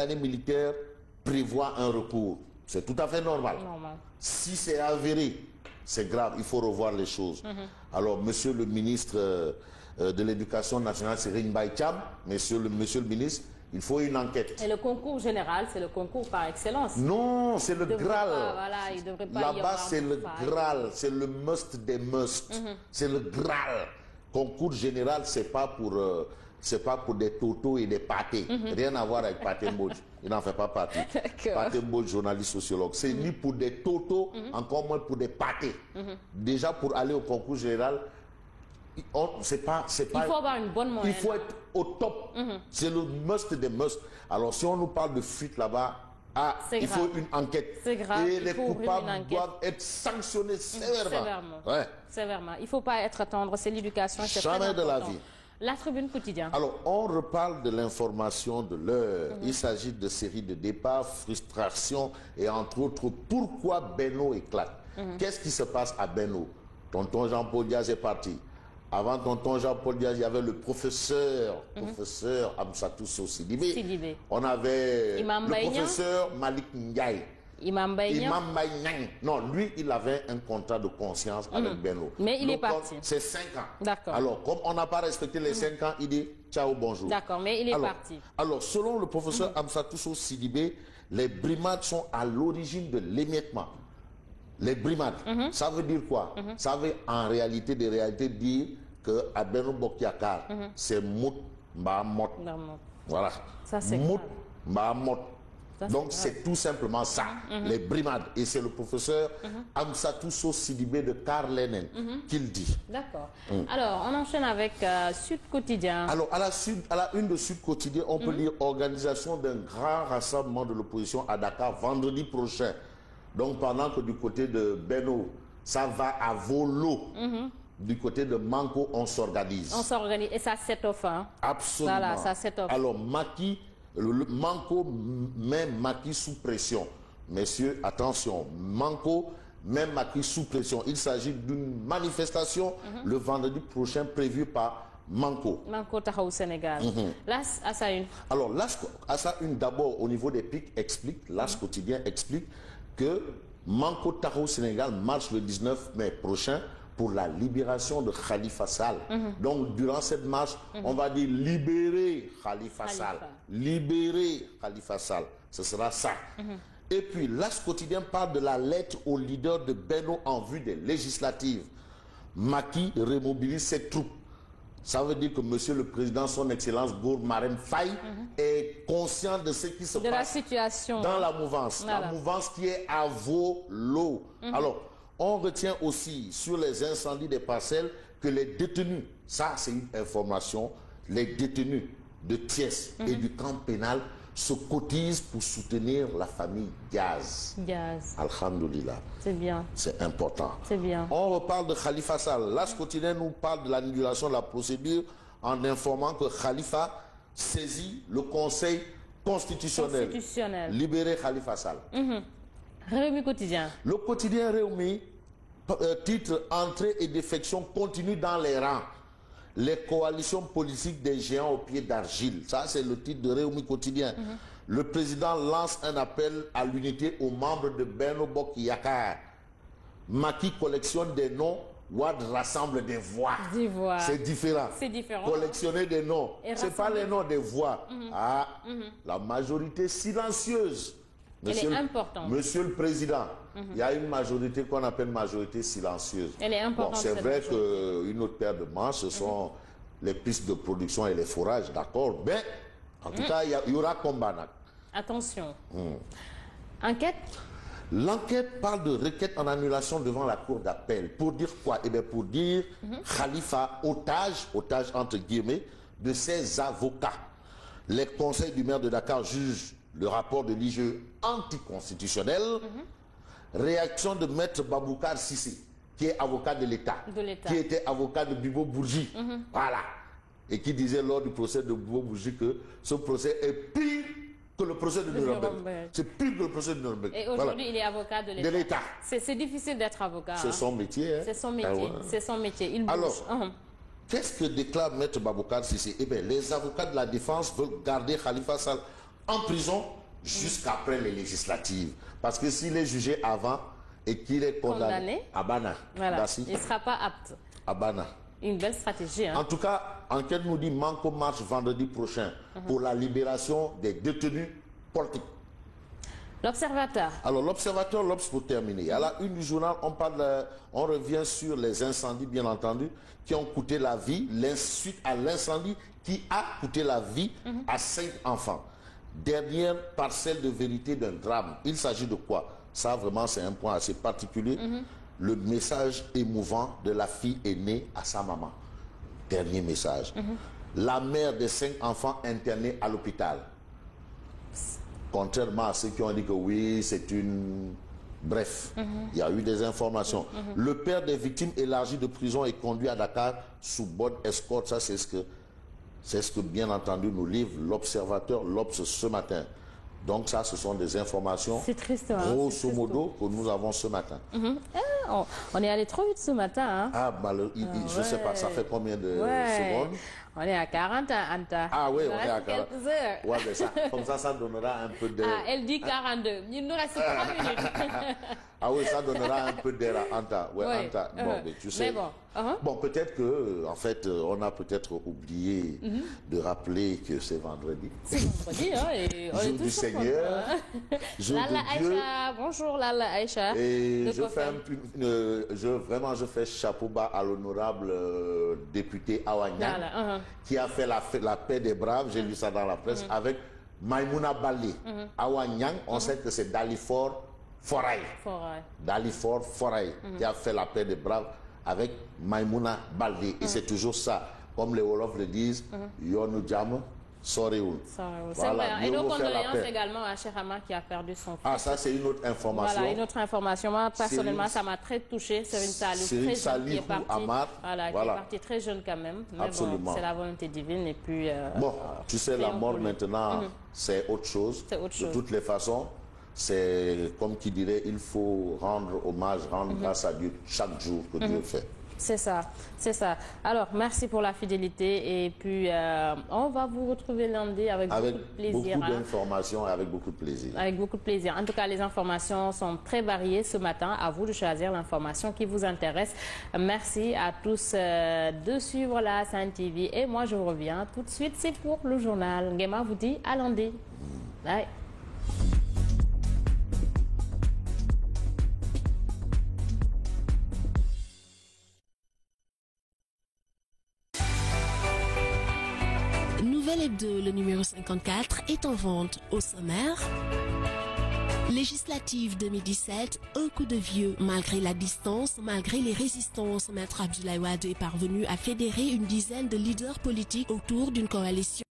année militaire prévoit un recours. C'est tout à fait normal. Si c'est avéré, c'est grave, il faut revoir les choses. Alors, monsieur le ministre de l'Éducation nationale, Serigne Mbaye Thiam, monsieur le ministre, il faut une enquête. Et le concours général, c'est le concours par excellence. Non, c'est le Graal. Là-bas, c'est le Graal, c'est le must des must. C'est le Graal. Concours général, c'est pas pour des totos et des pâtés. Rien à voir avec Pathé Mbodj. Il n'en fait pas partie. Pathé Mbodj, journaliste sociologue. C'est ni pour des totos, encore moins pour des pâtés. Déjà, pour aller au concours général, il faut avoir une bonne moyenne. Il faut être au top. C'est le must des must. Alors, si on nous parle de fuite là-bas, il faut une enquête. C'est grave. Et les coupables doivent être sanctionnés sévèrement. Sévèrement. Il ne faut pas être tendre. C'est l'éducation. Jamais de la vie. La Tribune quotidienne. Alors, on reparle de l'information de l'heure. Il s'agit de séries de départs, frustrations et entre autres, pourquoi Benno éclate. Qu'est-ce qui se passe à Benno? Tonton Jean-Paul Diaz est parti. Avant tonton Jean-Paul Diaz, il y avait le professeur Amsatou Sidibé. On avait le professeur Malik Ndiaye. Imam Baye. Non, lui, il avait un contrat de conscience avec Benno. Mais il est parti. C'est 5 ans. D'accord. Alors, comme on n'a pas respecté les 5 ans, il dit ciao, bonjour. D'accord, mais il est parti. Alors, selon le professeur Amsatou Sidibé, les brimades sont à l'origine de l'émiettement. Les brimades, ça veut dire quoi? Ça veut en réalité, dire que à Benno Bokk Yakaar, c'est Mout Mbamot. Voilà. Ça, c'est Mout Mbamot. Donc c'est tout simplement ça, les brimades. Et c'est le professeur Amsatou Sidibé de Karlenen qui le dit. D'accord. Alors, on enchaîne avec Sud Quotidien. Alors, à la une de Sud Quotidien, on peut lire organisation d'un grand rassemblement de l'opposition à Dakar vendredi prochain. Donc, pendant que du côté de Benno, ça va à volo. Du côté de Manko, on s'organise. On s'organise et ça s'étoffe. Absolument. Voilà, ça s'étoffe. Alors, Manko met Macky sous pression. Messieurs, attention, Manko met Macky sous pression. Il s'agit d'une manifestation le vendredi prochain prévue par Manko. Manko Taxawu Sénégal. L'As à sa une. Alors, l'As à sa une, d'abord, au niveau des pics, explique, l'As quotidien explique que Manko Taxawu Sénégal marche le 19 mai prochain pour la libération de Khalifa Sall. Donc, durant cette marche, on va dire libérer Khalifa Sall. Libérer Khalifa Sall. Ce sera ça. Et puis, l'As quotidien parle de la lettre au leader de Benno en vue des législatives. Macky remobilise ses troupes. Ça veut dire que monsieur le président, son excellence Gour Marème Faye, est conscient de ce qui se passe la situation, dans la mouvance. La mouvance qui est à volo. Alors, on retient aussi sur les incendies des parcelles que les détenus, ça c'est une information, les détenus de Thiès et du camp pénal se cotisent pour soutenir la famille Diaz. Alhamdoulilah. C'est bien. C'est important. C'est bien. On reparle de Khalifa Sall. L'As quotidien nous parle de l'annulation de la procédure en informant que Khalifa saisit le Conseil constitutionnel. Libérer Khalifa Sall. Réumi quotidien. Le quotidien Réumi, titre entrée et défection continue dans les rangs. Les coalitions politiques des géants aux pieds d'argile. Ça, c'est le titre de Réumi quotidien. Le président lance un appel à l'unité aux membres de Benno Bokk Yakaar. Macky collectionne des noms, Wade rassemble des voix. C'est différent. C'est différent. Collectionner des noms. Ce n'est pas les noms des voix. La majorité silencieuse. Elle est importante. Monsieur le Président, il y a une majorité qu'on appelle majorité silencieuse. Elle est importante. C'est vrai qu'une autre paire de manches, ce sont les pistes de production et les forages, d'accord. Mais, en tout cas, il y aura combat. Attention. Enquête. L'enquête parle de requête en annulation devant la cour d'appel. Pour dire quoi? Eh bien, pour dire Khalifa, otage entre guillemets, de ses avocats. Les conseils du maire de Dakar jugent le rapport de l'IGE anticonstitutionnel. Réaction de maître Baboucar Cissé, qui est avocat de l'État, qui était avocat de Bibo Bourgi. Voilà. Et qui disait lors du procès de Bibo Bourgi que ce procès est pire que le procès de Nuremberg. C'est pire que le procès de Nuremberg. Et aujourd'hui, il est avocat de l'État. C'est difficile d'être avocat. C'est son métier. C'est son métier. C'est son métier. Il bouge. Alors, qu'est-ce que déclare maître Baboucar Cissé? Eh bien, les avocats de la défense veulent garder Khalifa Sall en prison jusqu'après les législatives. Parce que s'il est jugé avant et qu'il est condamné, Abana. Voilà. Il ne sera pas apte. Abana. Une belle stratégie. Hein? En tout cas, enquête nous dit Manko marche vendredi prochain pour la libération des détenus politiques. L'Observateur. Alors l'Observateur, l'Obs pour terminer. À la une du journal, on revient sur les incendies, bien entendu, qui ont coûté la vie, suite à l'incendie qui a coûté la vie à 5 enfants. Dernière parcelle de vérité d'un drame. Il s'agit de quoi? Ça, vraiment, c'est un point assez particulier. Le message émouvant de la fille aînée à sa maman. Dernier message. La mère des 5 enfants internés à l'hôpital. Contrairement à ceux qui ont dit que oui, c'est une... Bref, il y a eu des informations. Le père des victimes élargi de prison est conduit à Dakar sous bonne escorte. Ça, c'est ce que, bien entendu, nous livre l'Observateur, l'Obs ce matin. Donc ça, ce sont des informations, triste, hein, grosso modo, que nous avons ce matin. On est allé trop vite ce matin. Hein? Ah, je ne sais pas, ça fait combien de secondes? On est à 40 ans, Anta. Ah oui, on est à 40. Quelques heures. Ouais, mais ça, comme ça donnera un peu d'air. Ah, elle dit 42. Il nous reste 3 minutes. Ah oui, ça donnera un peu d'air à Anta. Ouais, Oui. Anta. Bon, mais tu sais. Mais bon. Bon, peut-être que, en fait, on a peut-être oublié de rappeler que c'est vendredi. C'est vendredi, hein, et on Jour est tous du Seigneur. Jour Lala de Dieu. Aïcha, bonjour Lala Aïcha. Et je fais chapeau bas à l'honorable député Awa Niang, qui a fait la paix des braves, j'ai lu ça dans la presse, avec Maïmouna Baldé. Awa Niang, on sait que c'est Dalifort Foray. Dalifort Foray, qui a fait la paix des braves avec Maïmouna Baldé. Et c'est toujours ça. Comme les Wolofs le disent, Yonu Djam, Soreoul. C'est vrai. Et nos condoléances également à Cheikh Amar qui a perdu son fils. Ah, ça, c'est une autre information. Voilà, une autre information. Moi, personnellement, ça m'a très touchée. C'est une Salou qui est partie. Amar. Voilà, qui est partie très jeune quand même. Mais absolument. Bon, c'est la volonté divine. Et puis, bon, tu sais, la mort maintenant, c'est autre chose. C'est autre chose. De toutes les façons, c'est comme qui dirait, il faut rendre hommage, rendre grâce à Dieu chaque jour que Dieu fait. C'est ça, c'est ça. Alors, merci pour la fidélité et puis on va vous retrouver lundi avec beaucoup de plaisir. Beaucoup d'informations et avec beaucoup de plaisir. Avec beaucoup de plaisir. En tout cas, les informations sont très variées ce matin. À vous de choisir l'information qui vous intéresse. Merci à tous de suivre la Sen TV et moi je vous reviens tout de suite. C'est pour le journal. Nguema vous dit à lundi. Bye. Nouvelle Hebdo, le numéro 54, est en vente. Au sommaire, législative 2017, un coup de vieux. Malgré la distance, malgré les résistances, Maître Abdoulaye Wade est parvenu à fédérer une dizaine de leaders politiques autour d'une coalition